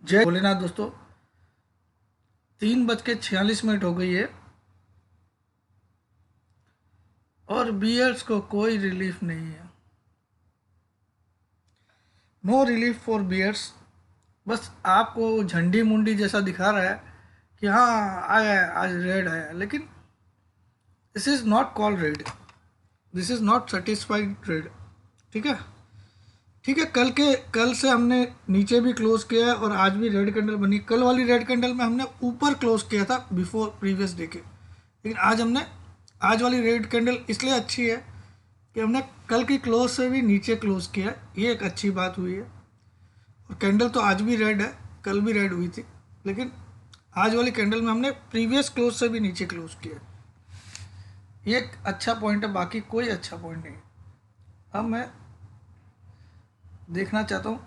जय भोलेनाथ दोस्तों। 3:46 हो गई है और बियर्स को कोई रिलीफ नहीं है। No relief for bears. बस आपको झंडी मुंडी जैसा दिखा रहा है कि हाँ आया है, आज रेड आया, लेकिन this is not call red, this is not satisfied red. ठीक है, ठीक है। कल से हमने नीचे भी क्लोज किया है और आज भी रेड कैंडल बनी। कल वाली रेड कैंडल में हमने ऊपर क्लोज किया था बिफोर प्रीवियस डे के, लेकिन आज वाली रेड कैंडल इसलिए अच्छी है कि हमने कल की क्लोज से भी नीचे क्लोज किया है। ये एक अच्छी बात हुई है। और कैंडल तो आज भी रेड है, कल भी रेड हुई थी, लेकिन आज वाली कैंडल में हमने प्रीवियस क्लोज से भी नीचे क्लोज किया है। ये एक अच्छा पॉइंट है, बाकी कोई अच्छा पॉइंट नहीं। अब मैं देखना चाहता हूँ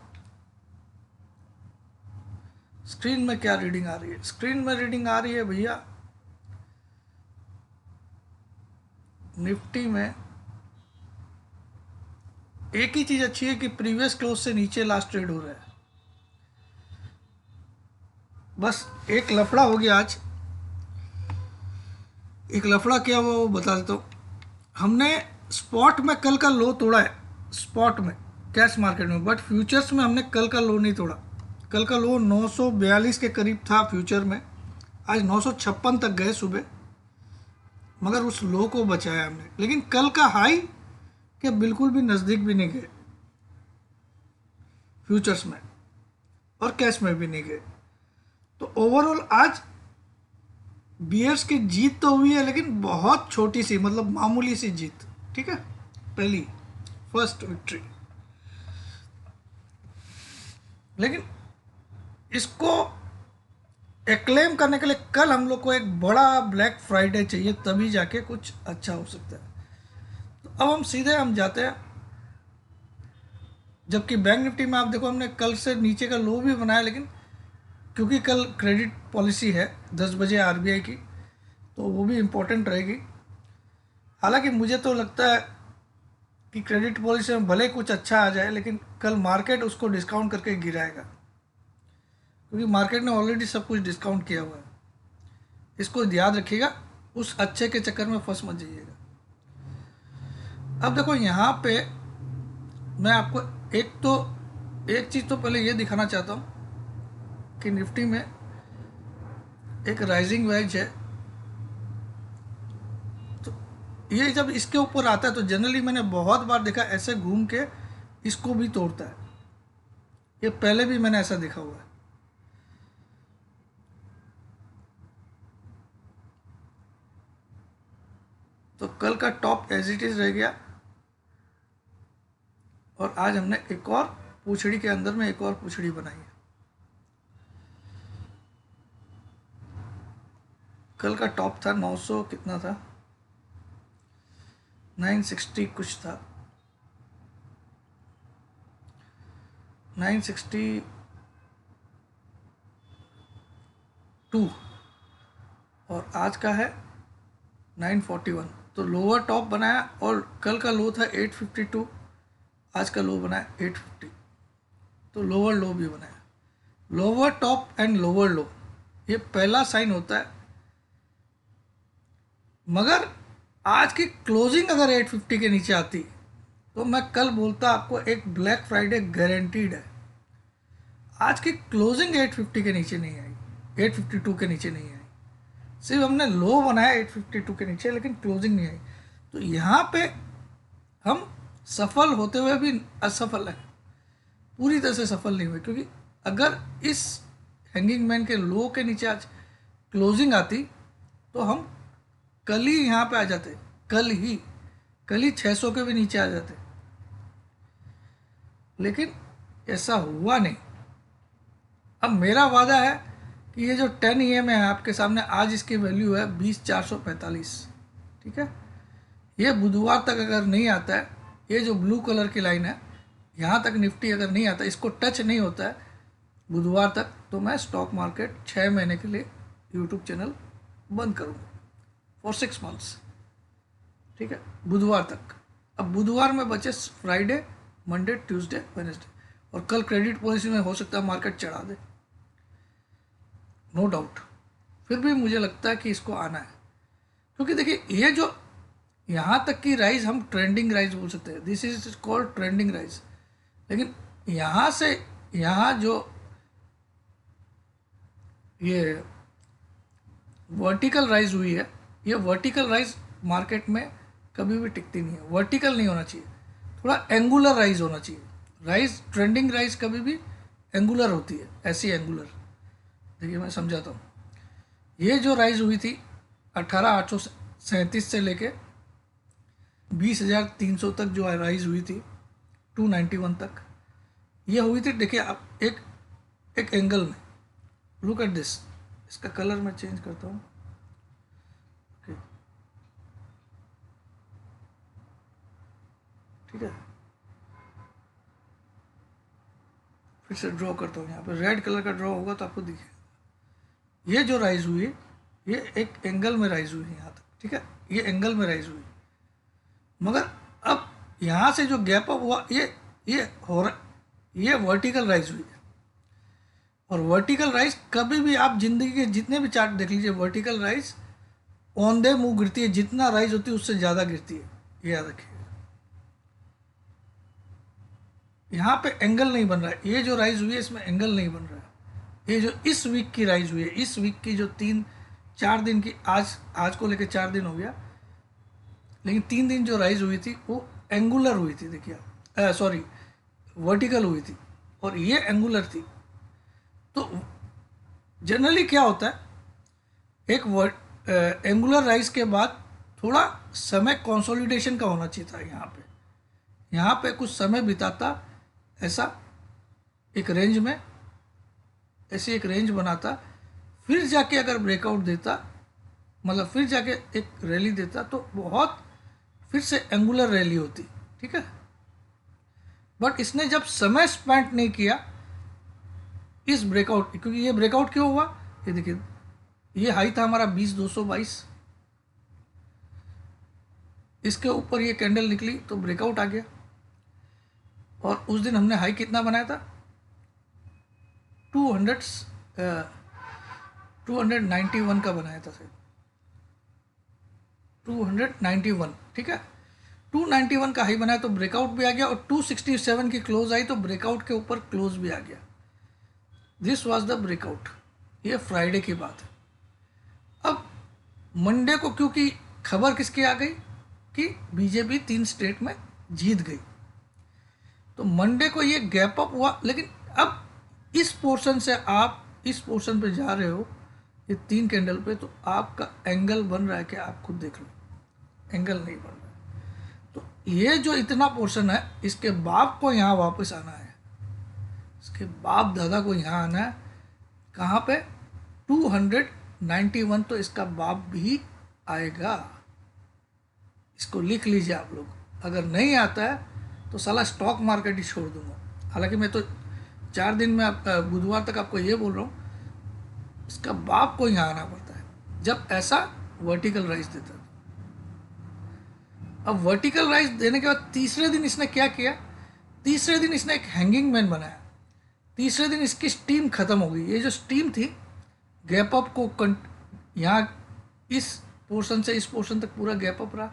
स्क्रीन में क्या रीडिंग आ रही है। स्क्रीन में रीडिंग आ रही है भैया, निफ्टी में एक ही चीज़ अच्छी है कि प्रीवियस क्लोज से नीचे लास्ट ट्रेड हो रहा है। बस एक लफड़ा हो गया आज। एक लफड़ा क्या हुआ वो बता देता हूँ। हमने स्पॉट में कल का लो तोड़ा है, स्पॉट में कैश मार्केट में, बट फ्यूचर्स में हमने कल का लो नहीं तोड़ा। कल का लो 942 के करीब था फ्यूचर में, आज 956 तक गए सुबह, मगर उस लो को बचाया हमने। लेकिन कल का हाई के बिल्कुल भी नज़दीक भी नहीं गए फ्यूचर्स में, और कैश में भी नहीं गए। तो ओवरऑल आज बियर्स की जीत तो हुई है, लेकिन बहुत छोटी सी, मतलब मामूली सी जीत। ठीक है, पहली फर्स्ट विक्ट्री। लेकिन इसको एक्लेम करने के लिए कल हम लोग को एक बड़ा ब्लैक फ्राइडे चाहिए, तभी जाके कुछ अच्छा हो सकता है। तो अब हम सीधे जाते हैं। जबकि बैंक निफ्टी में आप देखो, हमने कल से नीचे का लो भी बनाया, लेकिन क्योंकि कल क्रेडिट पॉलिसी है 10 बजे आरबीआई की, तो वो भी इम्पोर्टेंट रहेगी। हालांकि मुझे तो लगता है कि क्रेडिट पॉलिसी में भले कुछ अच्छा आ जाए, लेकिन कल मार्केट उसको डिस्काउंट करके गिराएगा, क्योंकि मार्केट ने ऑलरेडी सब कुछ डिस्काउंट किया हुआ है। इसको याद रखिएगा, उस अच्छे के चक्कर में फंस मत जाइएगा। अब देखो यहाँ पे मैं आपको एक चीज़ तो पहले ये दिखाना चाहता हूँ कि निफ्टी में एक राइजिंग वेज है। तो ये जब इसके ऊपर आता है तो जनरली मैंने बहुत बार देखा ऐसे घूम के इसको भी तोड़ता है। ये पहले भी मैंने ऐसा देखा हुआ है। तो कल का टॉप एज इट इज रह गया, और आज हमने एक और पूछड़ी के अंदर में एक और पूछड़ी बनाई है। कल का टॉप था 900 कितना था, 960 कुछ था, 962, और आज का है 941। तो लोअर टॉप बनाया, और कल का लो था 852, आज का लो बनाया 850। तो लोअर लो भी बनाया। लोअर टॉप एंड लोअर लो ये पहला साइन होता है। मगर आज की क्लोजिंग अगर 850 के नीचे आती तो मैं कल बोलता आपको एक ब्लैक फ्राइडे गारंटीड है। आज की क्लोजिंग 850 के नीचे नहीं आई, 852 के नीचे नहीं आई। सिर्फ हमने लो बनाया 852 के नीचे, लेकिन क्लोजिंग नहीं आई। तो यहाँ पे हम सफल होते हुए भी असफल है, पूरी तरह से सफल नहीं हुए। क्योंकि अगर इस हैंगिंग मैन के लो के नीचे आज क्लोजिंग आती तो हम कल ही यहाँ पे आ जाते, कल ही 600 के भी नीचे आ जाते, लेकिन ऐसा हुआ नहीं। अब मेरा वादा है कि ये जो 10 EM है आपके सामने, आज इसकी वैल्यू है 20,445। ठीक है, ये बुधवार तक अगर नहीं आता है, ये जो ब्लू कलर की लाइन है यहाँ तक निफ्टी अगर नहीं आता, इसको टच नहीं होता है बुधवार तक, तो मैं स्टॉक मार्केट 6 महीने के लिए यूट्यूब चैनल बंद करूँगा फॉर 6 मंथ्स। ठीक है, बुधवार तक। अब बुधवार में बचे फ्राइडे, मंडे, ट्यूसडे, वेडनेसडे, और कल क्रेडिट पॉलिसी में हो सकता है मार्केट चढ़ा दे। नो डाउट, फिर भी मुझे लगता है कि इसको आना है, क्योंकि देखिए ये जो यहाँ तक की राइज हम ट्रेंडिंग राइज बोल सकते हैं, this is called trending rise. लेकिन यहाँ से यहाँ जो ये वर्टिकल राइज हुई है, ये वर्टिकल राइज मार्केट में कभी भी टिकती नहीं है। वर्टिकल नहीं होना चाहिए, थोड़ा एंगुलर राइज होना चाहिए। राइज ट्रेंडिंग राइज कभी भी एंगुलर होती है, ऐसी एंगुलर। देखिए मैं समझाता हूँ। ये जो राइज हुई थी 18,837 से लेके 20,300 तक जो राइज हुई थी 291 तक, ये हुई थी। देखिए आप एक एंगल में लुक एट दिस। इसका कलर मैं चेंज करता हूँ। ठीक है, फिर से ड्रॉ करता हूँ। यहाँ पे रेड कलर का ड्रॉ होगा तो आपको दिखेगा। ये जो राइज हुई है ये एक एंगल में राइज हुई है यहाँ तक, ठीक है, ये एंगल में राइज हुई। मगर अब यहाँ से जो गैप अप हुआ ये हो रहा, ये वर्टिकल राइज हुई है। और वर्टिकल राइज कभी भी आप जिंदगी के जितने भी चार्ट देख लीजिए, vertical rise on the move गिरती है। जितना राइज होती है उससे ज़्यादा गिरती है, ये याद रखिए। यहाँ पे एंगल नहीं बन रहा है। ये जो राइज हुई है इसमें एंगल नहीं बन रहा है। ये जो इस वीक की राइज हुई है, इस वीक की जो 3-4 दिन की, आज को लेकर 4 दिन हो गया, लेकिन 3 दिन जो राइज हुई थी वो एंगुलर हुई थी। देखिए सॉरी, वर्टिकल हुई थी और ये एंगुलर थी। तो जनरली क्या होता है, एक एंगुलर राइज के बाद थोड़ा समय कंसोलिडेशन का होना चाहिए था। यहाँ पे कुछ समय बिताता, ऐसा एक रेंज में, ऐसी एक रेंज बनाता, फिर जाके अगर ब्रेकआउट देता, मतलब फिर जाके एक रैली देता, तो बहुत फिर से एंगुलर रैली होती। ठीक है, बट इसने जब समय स्पेंड नहीं किया इस ब्रेकआउट, क्योंकि ये ब्रेकआउट क्यों हुआ, ये देखिए, ये हाई था हमारा 20,222, इसके ऊपर ये कैंडल निकली तो ब्रेकआउट आ गया। और उस दिन हमने हाई कितना बनाया था, 291 का बनाया था सर, 291। ठीक है, 291 का हाई बनाया तो ब्रेकआउट भी आ गया, और 267 की क्लोज आई तो ब्रेकआउट के ऊपर क्लोज भी आ गया। This was the breakout. ये फ्राइडे की बात है। अब मंडे को क्योंकि खबर किसकी आ गई कि बीजेपी 3 स्टेट में जीत गई, तो मंडे को ये गैप अप हुआ। लेकिन अब इस पोर्शन से आप इस पोर्शन पे जा रहे हो, ये 3 कैंडल पे, तो आपका एंगल बन रहा है कि आप खुद देख लो, एंगल नहीं बन रहा है। तो ये जो इतना पोर्शन है, इसके बाप को यहाँ वापस आना है, इसके बाप दादा को यहाँ आना है। कहाँ पे, 291, तो इसका बाप भी आएगा। इसको लिख लीजिए आप लोग। अगर नहीं आता है तो साला स्टॉक मार्केट ही छोड़ दूंगा। हालांकि मैं तो 4 दिन में बुधवार तक आपको ये बोल रहा हूँ, इसका बाप को यहाँ आना पड़ता है जब ऐसा वर्टिकल राइज देता है। अब वर्टिकल राइज देने के बाद तीसरे दिन इसने क्या किया, तीसरे दिन इसने एक हैंगिंग मैन बनाया। तीसरे दिन इसकी स्टीम खत्म हो गई। ये जो स्टीम थी, गैप अप को यहाँ इस पोर्शन से इस पोर्शन तक पूरा गैप अप रहा,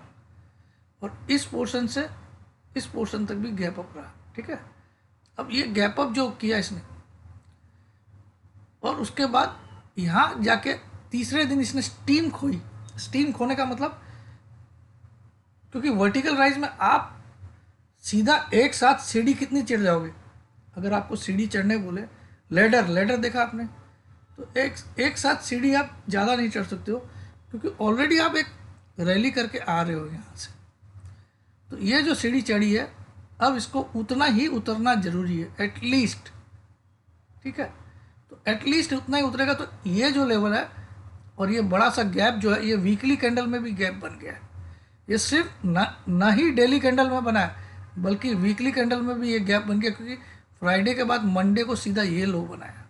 और इस पोर्शन से इस पोर्शन तक भी गैप अप रहा। ठीक है, अब ये गैप अप जो किया इसने, और उसके बाद यहाँ जाके तीसरे दिन इसने स्टीम खोई। स्टीम खोने का मतलब, क्योंकि वर्टिकल राइज में आप सीधा एक साथ सीढ़ी कितनी चढ़ जाओगे, अगर आपको सीढ़ी चढ़ने बोले, लेडर देखा आपने, तो एक साथ सीढ़ी आप ज़्यादा नहीं चढ़ सकते हो, क्योंकि ऑलरेडी आप एक रैली करके आ रहे हो यहाँ से। तो ये जो सीढ़ी चढ़ी है, अब इसको उतना ही उतरना जरूरी है, एटलीस्ट। ठीक है, तो एटलीस्ट उतना ही उतरेगा। तो ये जो लेवल है और ये बड़ा सा गैप जो है, ये वीकली कैंडल में भी गैप बन गया है। ये सिर्फ ना ही डेली कैंडल में बना है, बल्कि वीकली कैंडल में भी ये गैप बन गया, क्योंकि फ्राइडे के बाद मंडे को सीधा ये लो बनाया।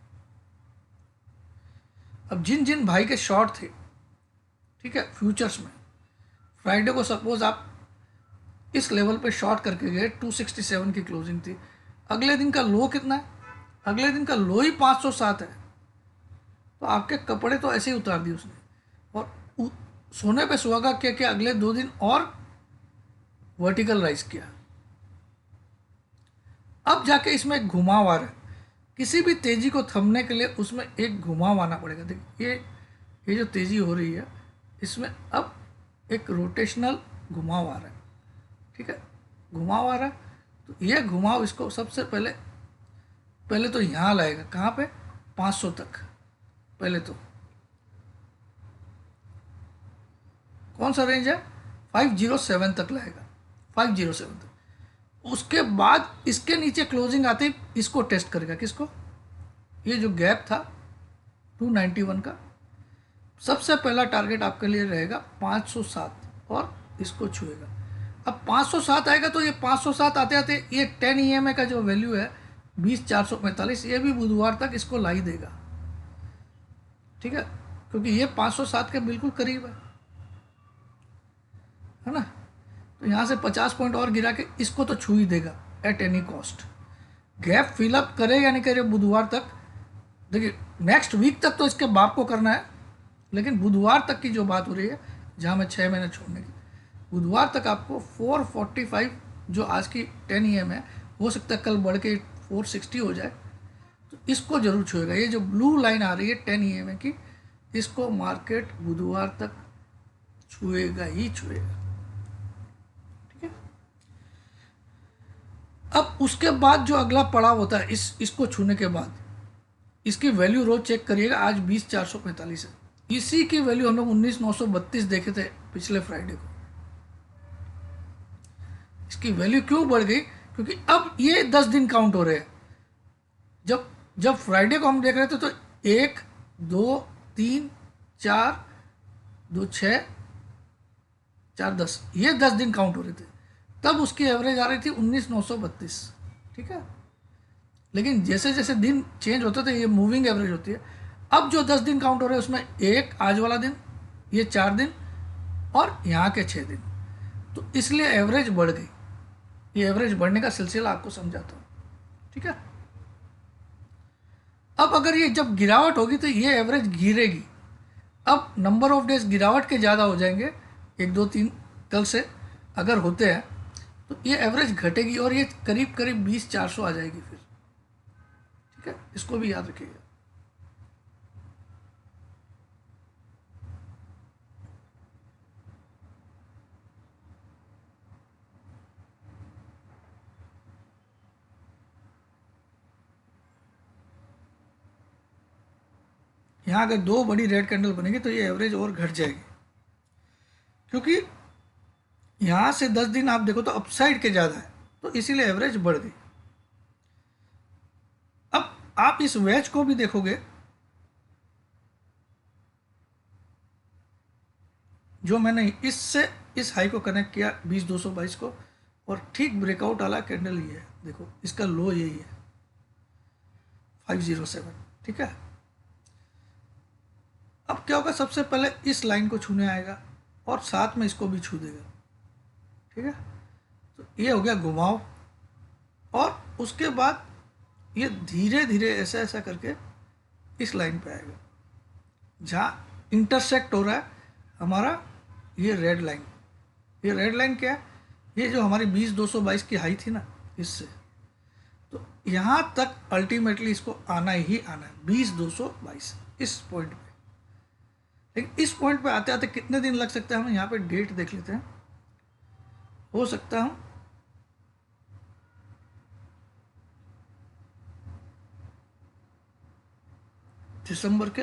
अब जिन भाई के शॉर्ट थे, ठीक है, फ्यूचर्स में, फ्राइडे को सपोज आप इस लेवल पे शॉर्ट करके गए, 267 की क्लोजिंग थी, अगले दिन का लो कितना है, अगले दिन का लो ही 507 है। तो आपके कपड़े तो ऐसे ही उतार दिए उसने, और सोने पे सुहागा क्या कि अगले 2 दिन और वर्टिकल राइज किया। अब जाके इसमें एक घुमाव आ रहा है। किसी भी तेजी को थमने के लिए उसमें एक घुमाव आना पड़ेगा। देखिए ये जो तेजी हो रही है इसमें अब एक रोटेशनल घुमाव आ रहा है, ठीक है, घुमाव आ रहा है। तो ये घुमाव इसको सबसे पहले तो यहाँ लाएगा, कहाँ पे, 500 तक। पहले तो कौन सा रेंज है, 507 तक लाएगा, 507 तक। उसके बाद इसके नीचे क्लोजिंग आते ही इसको टेस्ट करेगा, किसको, ये जो गैप था 291 का। सबसे पहला टारगेट आपके लिए रहेगा 507 और इसको छुएगा। अब 507 आएगा तो ये 507 आते आते ये 10 EMA का जो वैल्यू है 20,445, ये भी बुधवार तक इसको ला ही देगा, ठीक है, क्योंकि ये 507 के बिल्कुल करीब है ना। तो यहाँ से 50 पॉइंट और गिरा के इसको तो छू ही देगा at any cost. Gap fill up करे या नहीं करे बुधवार तक, देखिए नेक्स्ट वीक तक तो इसके बाप को करना है, लेकिन बुधवार तक की जो बात हो रही है, जहाँ मैं 6 महीने छोड़ने की, बुधवार तक आपको 445 जो आज की 10 EM है, हो सकता है कल बढ़ के 460 हो जाए, तो इसको जरूर छुएगा। ये जो ब्लू लाइन आ रही है 10 EM की, इसको मार्केट बुधवार तक छुएगा ही छुएगा, ठीक है। अब उसके बाद जो अगला पड़ाव होता है इसको छूने के बाद, इसकी वैल्यू रोज चेक करिएगा। आज 20,445 है, इसी की वैल्यू हम लोग 19,932 देखे थे पिछले फ्राइडे को। इसकी वैल्यू क्यों बढ़ गई, क्योंकि अब ये 10 दिन काउंट हो रहे हैं। जब फ्राइडे को हम देख रहे थे तो 1 2 3 4 2 6 4 10, ये 10 दिन काउंट हो रहे थे, तब उसकी एवरेज आ रही थी 19,932, ठीक है। लेकिन जैसे जैसे दिन चेंज होते थे ये मूविंग एवरेज होती है। अब जो 10 दिन काउंट हो रहे हैं उसमें एक आज वाला दिन, ये 4 दिन और यहाँ के 6 दिन, तो इसलिए एवरेज बढ़ गई। ये एवरेज बढ़ने का सिलसिला आपको समझाता हूँ, ठीक है। अब अगर ये जब गिरावट होगी तो ये एवरेज गिरेगी। अब नंबर ऑफ डेज गिरावट के ज़्यादा हो जाएंगे, 1 2 3 कल से अगर होते हैं, तो ये एवरेज घटेगी और ये करीब करीब 20,400 आ जाएगी फिर, ठीक है, इसको भी याद रखिएगा। यहाँ अगर 2 बड़ी रेड कैंडल बनेगी तो ये एवरेज और घट जाएगी, क्योंकि यहाँ से 10 दिन आप देखो तो अपसाइड के ज़्यादा है, तो इसीलिए एवरेज बढ़ गई। अब आप इस वेज को भी देखोगे, जो मैंने इससे इस हाई को कनेक्ट किया 20,222 को, और ठीक ब्रेकआउट वाला कैंडल ये है, देखो इसका लो यही है 507, ठीक है। अब क्या होगा, सबसे पहले इस लाइन को छूने आएगा और साथ में इसको भी छू देगा, ठीक है। तो ये हो गया घुमाव, और उसके बाद ये धीरे धीरे ऐसा ऐसा करके इस लाइन पे आएगा जहाँ इंटरसेक्ट हो रहा है हमारा ये रेड लाइन। ये रेड लाइन क्या है, ये जो हमारी 20,222 की हाई थी ना, इससे तो यहाँ तक अल्टीमेटली इसको आना ही आना है, 20,222 इस पॉइंट पे। लेकिन इस पॉइंट पे आते आते कितने दिन लग सकते हैं, हम यहाँ पे डेट देख लेते हैं। हो सकता है दिसंबर के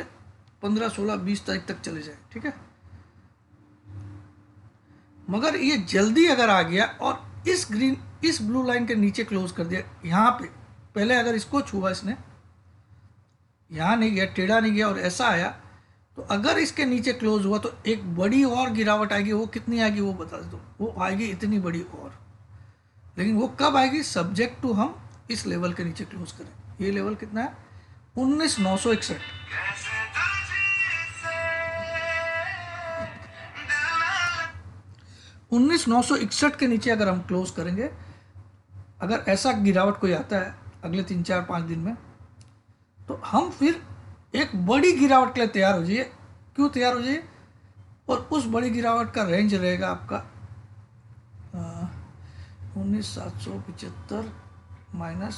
15 16 20 तारीख तक चले जाए, ठीक है। मगर ये जल्दी अगर आ गया और इस ब्लू लाइन के नीचे क्लोज कर दिया, यहाँ पे पहले अगर इसको छुआ इसने, यहाँ नहीं गया, टेढ़ा नहीं गया और ऐसा आया, तो अगर इसके नीचे क्लोज हुआ तो एक बड़ी और गिरावट आएगी। वो कितनी आएगी वो बता दो, वो आएगी इतनी बड़ी और, लेकिन वो कब आएगी, सब्जेक्ट टू हम इस लेवल के नीचे क्लोज करें। ये लेवल कितना है, 19,961। 19,961 के नीचे अगर हम क्लोज करेंगे, अगर ऐसा गिरावट कोई आता है अगले 3 4 5 दिन में, तो हम फिर एक बड़ी गिरावट के लिए तैयार हो जाइए। क्यों तैयार हो जाइए? और उस बड़ी गिरावट का रेंज रहेगा आपका 19,775 माइनस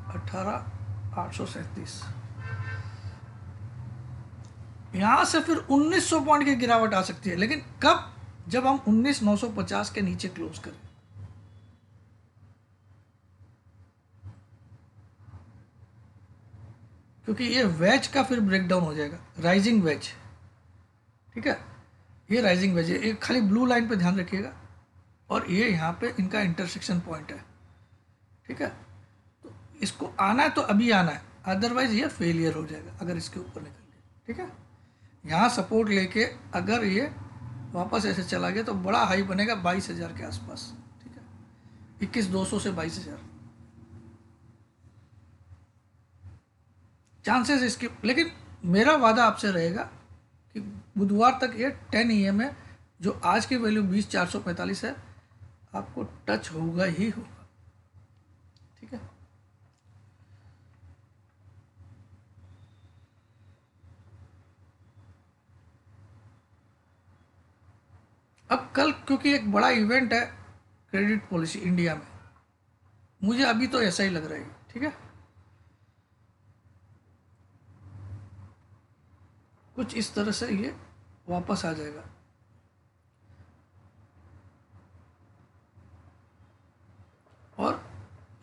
18,837। यहाँ से फिर 1,900 पॉइंट की गिरावट आ सकती है, लेकिन कब? जब हम 19,950 के नीचे क्लोज करें। क्योंकि ये वेज का फिर ब्रेकडाउन हो जाएगा, राइजिंग वेज। ठीक है, ये राइजिंग वेज है। एक खाली ब्लू लाइन पे ध्यान रखिएगा, और ये यहाँ पे इनका इंटरसेक्शन पॉइंट है। ठीक है, तो इसको आना है तो अभी आना है, अदरवाइज ये फेलियर हो जाएगा अगर इसके ऊपर निकल गया। ठीक है, यहाँ सपोर्ट लेके अगर ये वापस ऐसे चला गया तो बड़ा हाई बनेगा 22,000 के आसपास। ठीक है, 21,200 से 22,000 चांसेस इसके। लेकिन मेरा वादा आपसे रहेगा कि बुधवार तक ये 10 EM है, जो आज की वैल्यू 20,445 है, आपको टच होगा ही होगा। ठीक है, अब कल क्योंकि एक बड़ा इवेंट है क्रेडिट पॉलिसी इंडिया में, मुझे अभी तो ऐसा ही लग रहा है। ठीक है, कुछ इस तरह से ये वापस आ जाएगा। और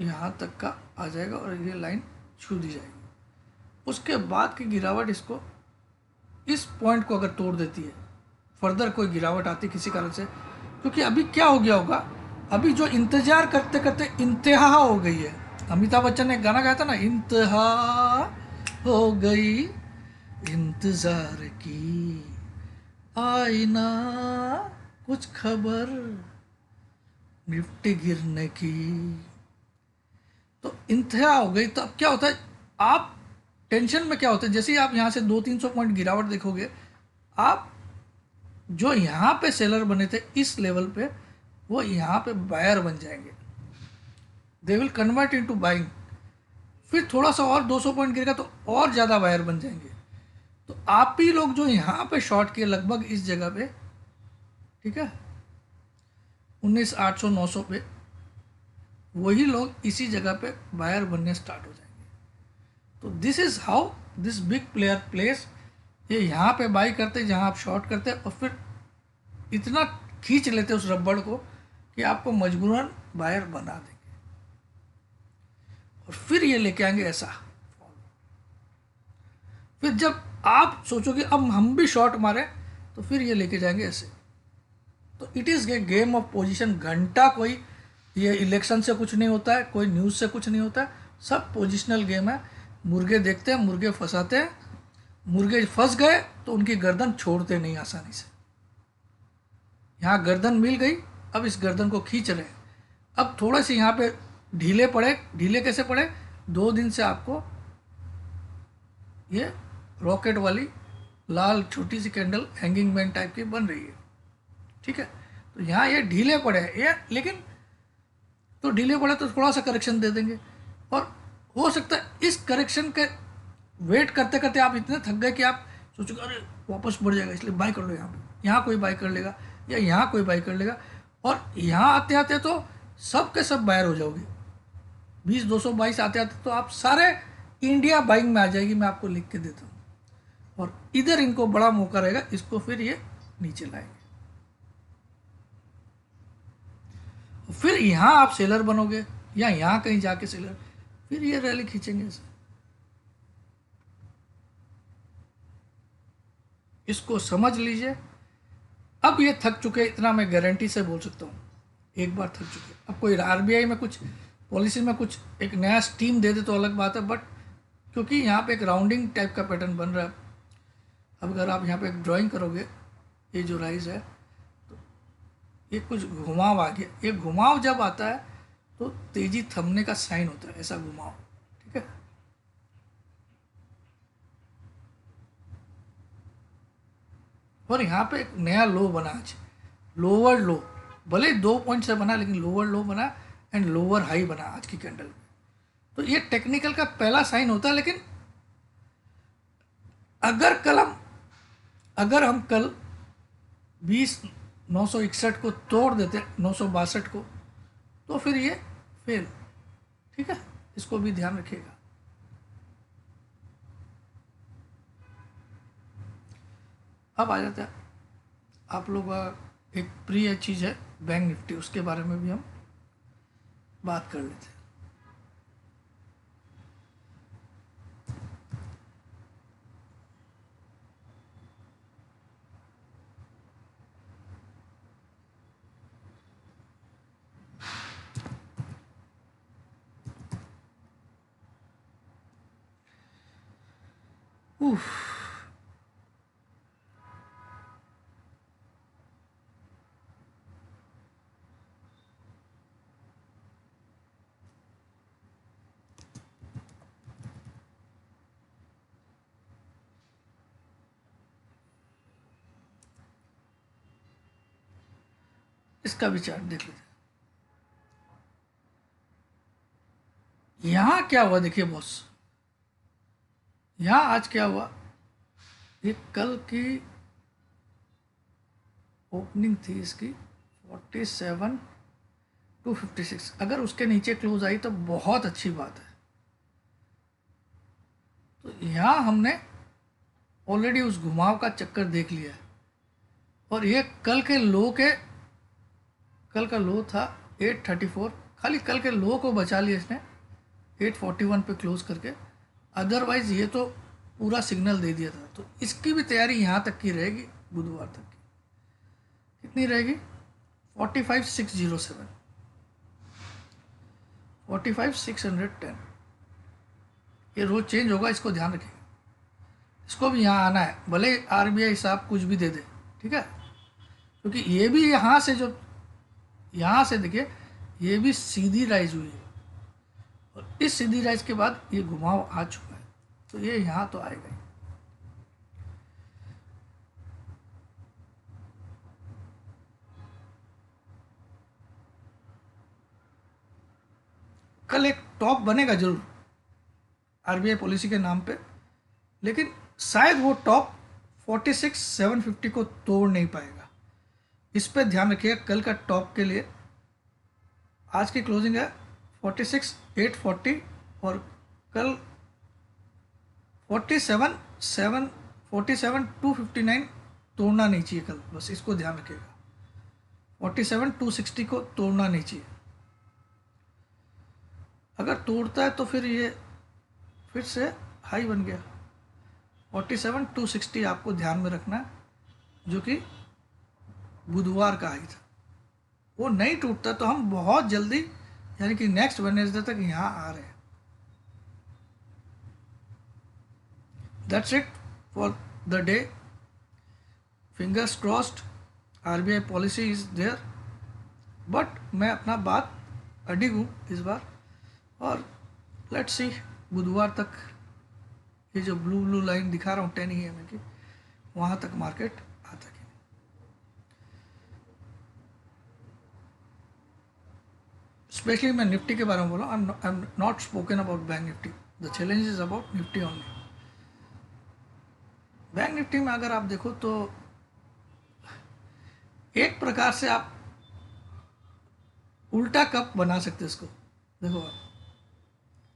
यहाँ तक का आ जाएगा और ये लाइन छू दी जाएगी। उसके बाद की गिरावट इसको, इस पॉइंट को अगर तोड़ देती है, फर्दर कोई गिरावट आती किसी कारण से, क्योंकि अभी क्या हो गया होगा, अभी जो इंतजार करते करते इंतहा हो गई है। अमिताभ बच्चन ने गाना गाया था ना, इंतहा हो गई इंतजार की, आईना कुछ खबर निफ्टी गिरने की। तो इंतहा हो गई। तो अब क्या होता है, आप टेंशन में क्या होता है, जैसे ही आप यहाँ से 200-300 पॉइंट गिरावट देखोगे, आप जो यहाँ पे सेलर बने थे इस लेवल पे, वो यहाँ पे बायर बन जाएंगे। They will convert into buying. फिर थोड़ा सा और 200 पॉइंट गिरेगा तो और ज़्यादा बायर बन जाएंगे। तो आप ही लोग जो यहाँ पे शॉर्ट किए लगभग इस जगह पे, ठीक है, 19,800-900 पे, वही लोग इसी जगह पे बायर बनने स्टार्ट हो जाएंगे। तो this is how this big player place. ये यहाँ पे बाई करते जहाँ आप शॉर्ट करते, और फिर इतना खींच लेते उस रबड़ को कि आपको मजबूरन बायर बना देंगे, और फिर ये लेके आएंगे ऐसा। फिर जब आप सोचोगे अब हम भी शॉर्ट मारें, तो फिर ये लेके जाएंगे ऐसे। तो it is a game of position. घंटा कोई ये इलेक्शन से कुछ नहीं होता है, कोई न्यूज़ से कुछ नहीं होता है, सब पोजिशनल गेम है। मुर्गे देखते हैं, मुर्गे फंसाते हैं, मुर्गे फंस गए तो उनकी गर्दन छोड़ते नहीं आसानी से। यहाँ गर्दन मिल गई, अब इस गर्दन को खींच रहे हैं। अब थोड़े से यहाँ पे ढीले पड़े। ढीले कैसे पड़े? 2 दिन से आपको ये रॉकेट वाली लाल छोटी सी कैंडल हैंगिंग मैन टाइप की बन रही है। ठीक है, तो यहाँ ये ढीले पड़े हैं ये, लेकिन तो ढीले पड़े तो थोड़ा सा करेक्शन दे देंगे, और हो सकता है इस करेक्शन के वेट करते करते आप इतने थक गए कि आप सोचोगे अरे वापस बढ़ जाएगा, इसलिए बाई कर लो। यहाँ कोई बाई कर लेगा, या यहाँ कोई बाई कर लेगा, और यहाँ आते आते तो सब के सब बायर हो जाओगे। 20,222 आते आते तो आप सारे इंडिया बाइंग में आ जाएगी। मैं आपको लिख के देता हूँ। और इधर इनको बड़ा मौका रहेगा, इसको फिर ये नीचे लाएंगे, फिर यहाँ आप सेलर बनोगे, या यहाँ कहीं जाके सेलर, फिर ये रैली खींचेंगे ऐसे। इसको समझ लीजिए। अब ये थक चुके, इतना मैं गारंटी से बोल सकता हूँ, एक बार थक चुके। अब कोई आरबीआई में कुछ पॉलिसी में कुछ एक नया स्टीम दे दे तो अलग बात है, बट क्योंकि यहाँ पे एक राउंडिंग टाइप का पैटर्न बन रहा है। अब अगर आप यहाँ पे एक ड्राइंग करोगे, ये जो राइज है, तो ये कुछ घुमाव आ गया। ये घुमाव जब आता है तो तेजी थमने का साइन होता है, ऐसा घुमाव। ठीक है, और यहाँ पे एक नया लो बना आज, लोअर लो, भले 2 पॉइंट से बना, लेकिन लोअर लो बना एंड लोअर हाई बना आज की कैंडल में। तो ये टेक्निकल का पहला साइन होता है, लेकिन अगर हम कल 20,961 को तोड़ देते, 962 को, तो फिर ये फेल। ठीक है, इसको भी ध्यान रखिएगा। अब आ जाता है आप लोग एक प्रिय चीज़ है बैंक निफ्टी, उसके बारे में भी हम बात कर लेते हैं। उफ, इसका भी चार्ट देख लेते हैं। यहां क्या हुआ देखिए बॉस, यहां आज क्या हुआ, ये कल की ओपनिंग थी इसकी 47,256, अगर उसके नीचे क्लोज आई तो बहुत अच्छी बात है। तो यहाँ हमने ऑलरेडी उस घुमाव का चक्कर देख लिया है, और ये कल का लो था 834, खाली कल के लो को बचा लिया इसने 841 पे क्लोज करके, अदरवाइज ये तो पूरा सिग्नल दे दिया था। तो इसकी भी तैयारी यहाँ तक की रहेगी, बुधवार तक की। कितनी रहेगी? 45,607, 45,610। ये रोज चेंज होगा, इसको ध्यान रखिएगा। इसको भी यहाँ आना है, भले आरबीआई साहब कुछ भी दे दे, ठीक है, क्योंकि ये भी यहाँ से जो यहाँ से देखिए, ये भी सीधी राइज हुई है, और इस सीधी राइज के बाद ये घुमाव आ चुका है, तो ये यहाँ तो आएगा ही। कल एक टॉप बनेगा जरूर आरबीआई पॉलिसी के नाम पे, लेकिन शायद वो टॉप 46,750 को तोड़ नहीं पाएगा। इस पे ध्यान रखिएगा। कल का टॉप के लिए आज की क्लोजिंग है 46,840, और कल 47,259 तोड़ना नहीं चाहिए कल, बस इसको ध्यान रखिएगा। 47,260 को तोड़ना नहीं चाहिए। अगर तोड़ता है तो फिर ये फिर से हाई बन गया। 47,260 आपको ध्यान में रखना है, जो कि बुधवार का हाई था। वो नहीं टूटता तो हम बहुत जल्दी, यानी कि नेक्स्ट वेडनेसडे तक यहाँ आ रहे हैं। That's it for the day. Fingers crossed, RBI policy is there, but मैं अपना बात अडिग हूँ इस बार, और लेट्स सी बुधवार तक ये जो ब्लू लाइन दिखा रहा हूँ 10 EM की, वहाँ तक मार्केट आता है। स्पेशली मैं निफ्टी के बारे में बोला, I am not spoken about bank Nifty, the challenge is about Nifty only. Bank Nifty में अगर आप देखो तो एक प्रकार से आप उल्टा कप बना सकते हैं इसको। देखो आप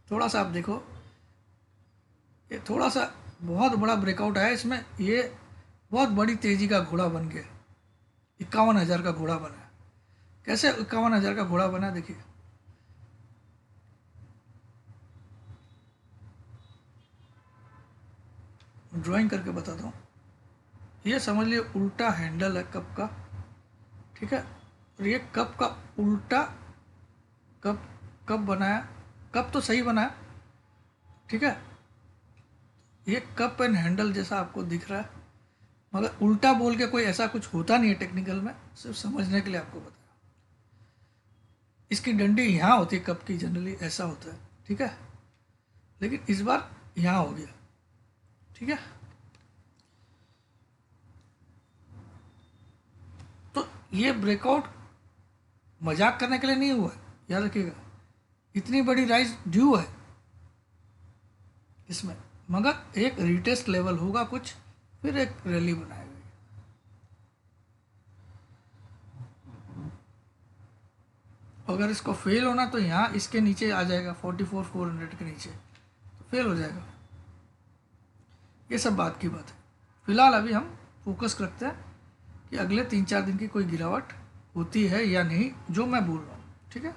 थोड़ा सा, आप देखो ये थोड़ा सा बहुत बड़ा ब्रेकआउट आया इसमें, ये बहुत बड़ी तेजी का घोड़ा बन गया, 51,000 का घोड़ा बना। कैसे 51,000 का घोड़ा बना, देखिए ड्राइंग करके बताता हूँ। ये समझ लिए उल्टा हैंडल है कप का, ठीक है, और ये कप का उल्टा कप बनाया। कप तो सही बनाया, ठीक है, ये कप एंड हैंडल जैसा आपको दिख रहा है, मगर उल्टा बोल के कोई ऐसा कुछ होता नहीं है टेक्निकल में, सिर्फ समझने के लिए आपको बताया। इसकी डंडी यहाँ होती है कप की, जनरली ऐसा होता है, ठीक है, लेकिन इस बार यहाँ हो गया, ठीक है। तो ये ब्रेकआउट मजाक करने के लिए नहीं हुआ है, याद रखिएगा। इतनी बड़ी राइज ड्यू है इसमें, मगर एक रीटेस्ट लेवल होगा कुछ, फिर एक रैली बनाएगी। अगर इसको फेल होना तो यहाँ इसके नीचे आ जाएगा 44,400 के नीचे, तो फेल हो जाएगा। ये सब बात की बात है। फिलहाल अभी हम फोकस करते हैं कि अगले 3-4 दिन की कोई गिरावट होती है या नहीं, जो मैं बोल रहा हूँ। ठीक है।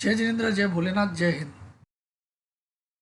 जय जिनेंद्र, जय भोलेनाथ, जय हिंद।